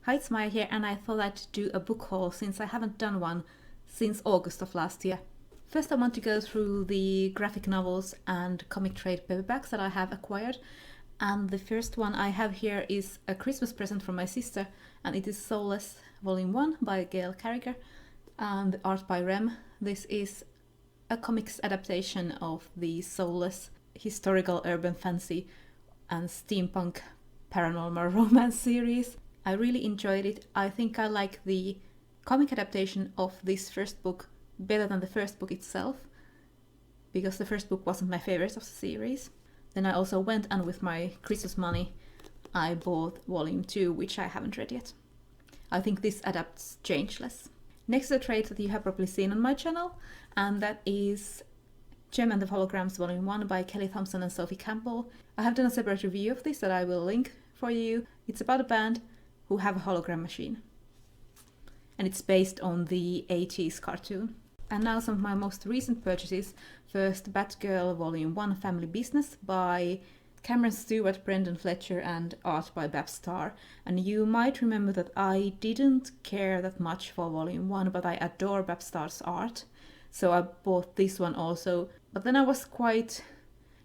Hi, it's Maya here, and I thought I'd do a book haul since I haven't done one since August of last year. First, I want to go through the graphic novels and comic trade paperbacks that I have acquired. And the first one I have here is a Christmas present from my sister, and it is Soulless Volume 1 by Gail Carriger and art by Rem. This is a comics adaptation of the Soulless historical urban fantasy and steampunk paranormal romance series. I really enjoyed it. I think I like the comic adaptation of this first book better than the first book itself, because the first book wasn't my favorite of the series. Then I also went and with my Christmas money I bought Volume 2, which I haven't read yet. I think this adapts Changeless. Next is a trade that you have probably seen on my channel, and that is Gem and the Holograms Volume 1 by Kelly Thompson and Sophie Campbell. I have done a separate review of this that I will link for you. It's about a band who have a hologram machine. And it's based on the 80s cartoon. And now some of my most recent purchases. First, Batgirl Volume 1 Family Business by Cameron Stewart, Brendan Fletcher and art by Babs Starr. And you might remember that I didn't care that much for Volume 1, but I adore Babs Starr's art. So I bought this one also. But then I was quite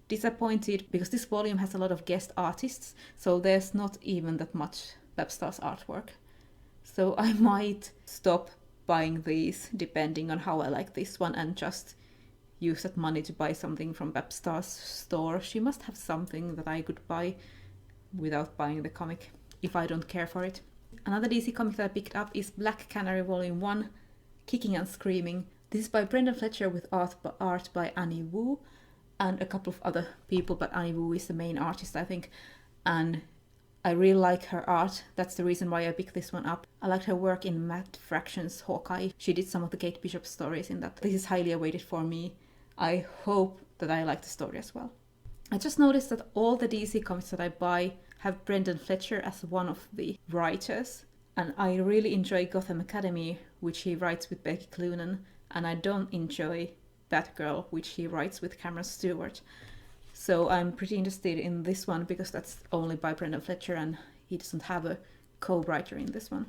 disappointed because this volume has a lot of guest artists, so there's not even that much Babs Starr's artwork. So I might stop buying these depending on how I like this one and just use that money to buy something from Babs Starr's store. She must have something that I could buy without buying the comic if I don't care for it. Another DC comic that I picked up is Black Canary Volume 1, Kicking and Screaming. This is by Brendan Fletcher with art by Annie Wu and a couple of other people, but Annie Wu is the main artist, I think. And I really like her art. That's the reason why I picked this one up. I liked her work in Matt Fraction's Hawkeye. She did some of the Kate Bishop stories in that. This is highly awaited for me. I hope that I like the story as well. I just noticed that all the DC comics that I buy have Brendan Fletcher as one of the writers. And I really enjoy Gotham Academy, which he writes with Becky Cloonan. And I don't enjoy Batgirl, which he writes with Cameron Stewart. So I'm pretty interested in this one because that's only by Brendan Fletcher and he doesn't have a co-writer in this one.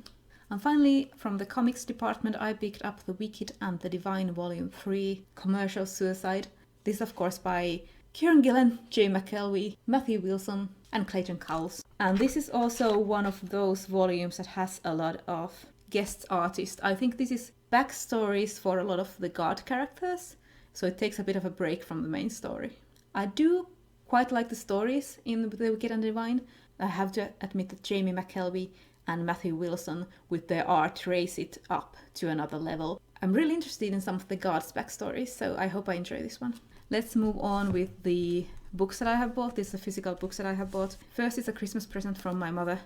And finally, from the comics department, I picked up The Wicked and the Divine Volume 3, Commercial Suicide. This of course by Kieran Gillen, Jay McKelvey, Matthew Wilson and Clayton Cowles. And this is also one of those volumes that has a lot of guest artists. I think this is backstories for a lot of the God characters, so it takes a bit of a break from the main story. I do quite like the stories in The Wicked and Divine. I have to admit that Jamie McKelvey and Matthew Wilson with their art raise it up to another level. I'm really interested in some of the gods' backstories, so I hope I enjoy this one. Let's move on with the books that I have bought. These are physical books that I have bought. First is a Christmas present from my mother.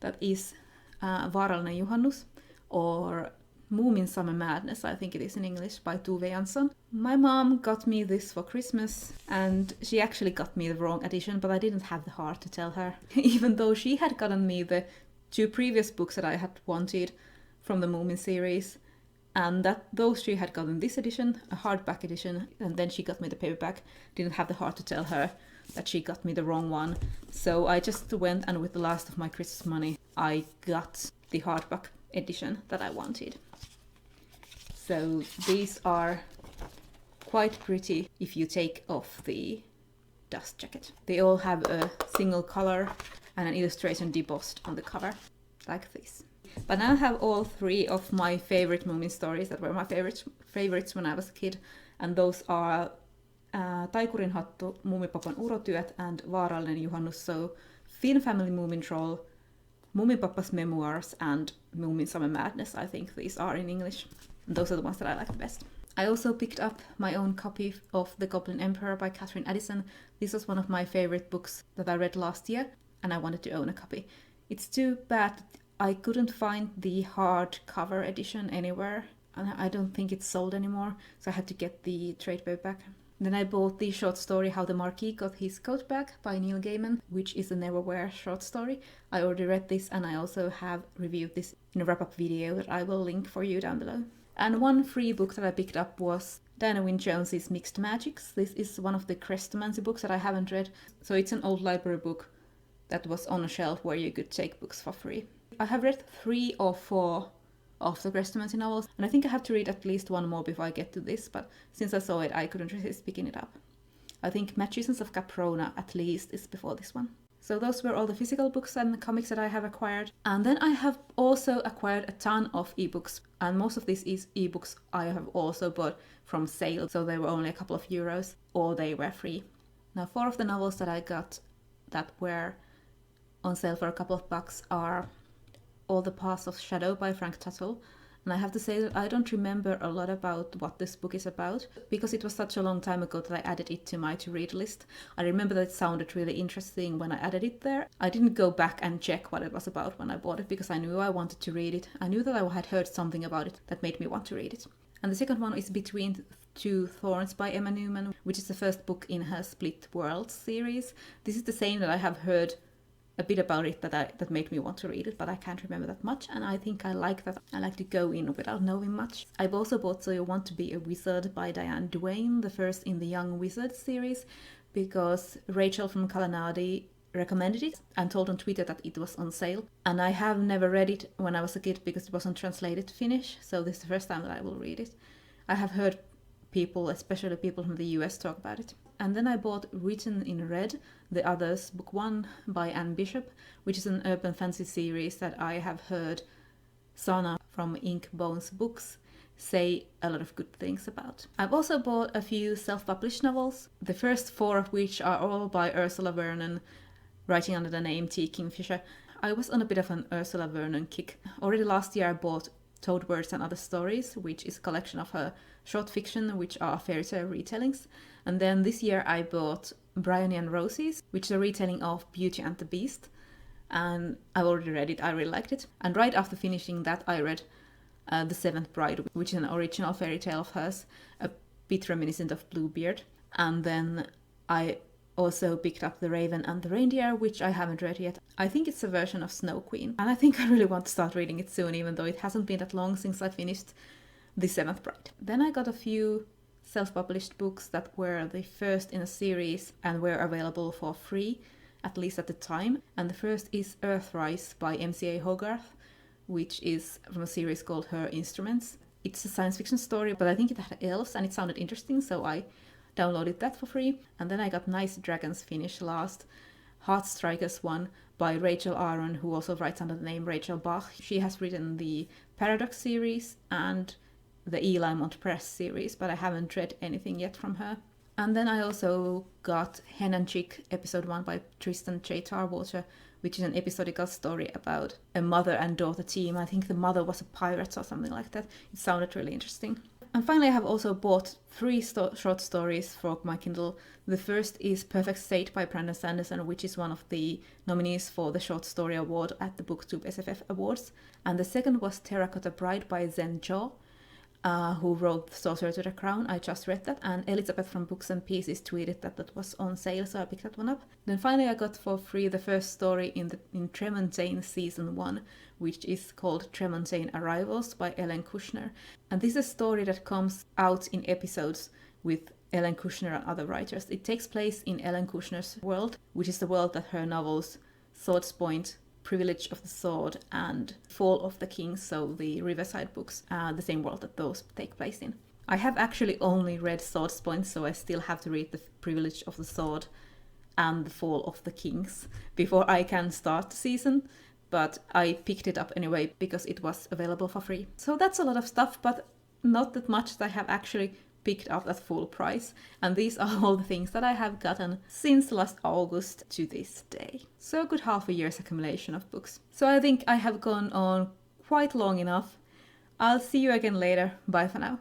That is Vaarallinen Juhannus, or Moomin Summer Madness, I think it is in English, by Tove Jansson. My mom got me this for Christmas, and she actually got me the wrong edition, but I didn't have the heart to tell her, even though she had gotten me the 2 previous books that I had wanted from the Moomin series, and that those she had gotten this edition, a hardback edition, and then she got me the paperback. Didn't have the heart to tell her that she got me the wrong one, so I just went and with the last of my Christmas money, I got the hardback edition that I wanted. So these are quite pretty if you take off the dust jacket. They all have a single color and an illustration embossed on the cover, like this. But now I have all 3 of my favorite Moomin stories that were my favorites when I was a kid, and those are Taikurin hattu, Muumipapan urotyöt and Vaarallinen Juhannus, so Finn Family Moomin Troll, Muumipappa's Memoirs and Moomin Summer Madness, I think these are in English. And those are the ones that I like the best. I also picked up my own copy of The Goblin Emperor by Catherine Addison. This was one of my favorite books that I read last year, and I wanted to own a copy. It's too bad that I couldn't find the hardcover edition anywhere, and I don't think it's sold anymore, so I had to get the trade paperback. Then I bought the short story How the Marquis Got His Coat Back by Neil Gaiman, which is a Neverwhere short story. I already read this and I also have reviewed this in a wrap-up video that I will link for you down below. And one free book that I picked up was Diana Wynne Jones's Mixed Magics. This is one of the Crestomancy books that I haven't read, so it's an old library book that was on a shelf where you could take books for free. I have read 3 or 4 of the Chrestomanci novels, and I think I have to read at least one more before I get to this, but since I saw it, I couldn't resist picking it up. I think Magicians of Caprona at least is before this one. So those were all the physical books and comics that I have acquired. And then I have also acquired a ton of ebooks, and most of these ebooks I have also bought from sale, so they were only a couple of euros, or they were free. Now 4 of the novels that I got that were on sale for a couple of bucks are All the Paths of Shadow by Frank Tuttle. And I have to say that I don't remember a lot about what this book is about, because it was such a long time ago that I added it to my to-read list. I remember that it sounded really interesting when I added it there. I didn't go back and check what it was about when I bought it, because I knew I wanted to read it. I knew that I had heard something about it that made me want to read it. And the second one is Between Two Thorns by Emma Newman, which is the first book in her Split Worlds series. This is the same that I have heard a bit about it that made me want to read it, but I can't remember that much, and I think I like that. I like to go in without knowing much. I've also bought So You Want to Be a Wizard by Diane Duane, the first in the Young Wizard series, because Rachel from Kalanadi recommended it and told on Twitter that it was on sale, and I have never read it when I was a kid because it wasn't translated to Finnish, so this is the first time that I will read it. I have heard people, especially people from the US, talk about it. And then I bought Written in Red, The Others, Book 1 by Anne Bishop, which is an urban fantasy series that I have heard Sana from Ink Bones Books say a lot of good things about. I've also bought a few self-published novels, the first 4 of which are all by Ursula Vernon, writing under the name T. Kingfisher. I was on a bit of an Ursula Vernon kick. Already last year I bought Toad Birds and Other Stories, which is a collection of her short fiction, which are fairy tale retellings. And then this year I bought Bryony and Roses, which is a retelling of Beauty and the Beast. And I've already read it, I really liked it. And right after finishing that I read The Seventh Bride, which is an original fairy tale of hers, a bit reminiscent of Bluebeard. And then I also picked up The Raven and the Reindeer, which I haven't read yet. I think it's a version of Snow Queen, and I think I really want to start reading it soon, even though it hasn't been that long since I finished The Seventh Bride. Then I got a few self-published books that were the first in a series and were available for free, at least at the time. And the first is Earthrise by MCA Hogarth, which is from a series called Her Instruments. It's a science fiction story, but I think it had elves and it sounded interesting, so I downloaded that for free. And then I got Nice Dragons finished last, Heartstrikers 1 by Rachel Aaron, who also writes under the name Rachel Bach. She has written the Paradox series and the Eli Mont Press series, but I haven't read anything yet from her. And then I also got Hen and Chick episode 1 by Tristan J. Tarwater, which is an episodical story about a mother and daughter team. I think the mother was a pirate or something like that. It sounded really interesting. And finally I have also bought 3 short stories for my Kindle. The first is Perfect State by Brandon Sanderson, which is one of the nominees for the Short Story Award at the BookTube SFF Awards. And the second was Terracotta Bride by Zen Jo, who wrote Sorcerer to the Crown. I just read that, and Elizabeth from Books and Pieces tweeted that was on sale, so I picked that one up. Then finally I got for free the first story in Tremontaine Season 1, which is called Tremontaine Arrivals by Ellen Kushner. And this is a story that comes out in episodes with Ellen Kushner and other writers. It takes place in Ellen Kushner's world, which is the world that her novels Swords Point, Privilege of the Sword and Fall of the Kings, so the Riverside books, the same world that those take place in. I have actually only read Swords Point, so I still have to read the Privilege of the Sword and the Fall of the Kings before I can start the season, but I picked it up anyway because it was available for free. So that's a lot of stuff, but not that much that I have actually picked up at full price, and these are all the things that I have gotten since last August to this day. So a good half a year's accumulation of books. So I think I have gone on quite long enough. I'll see you again later. Bye for now.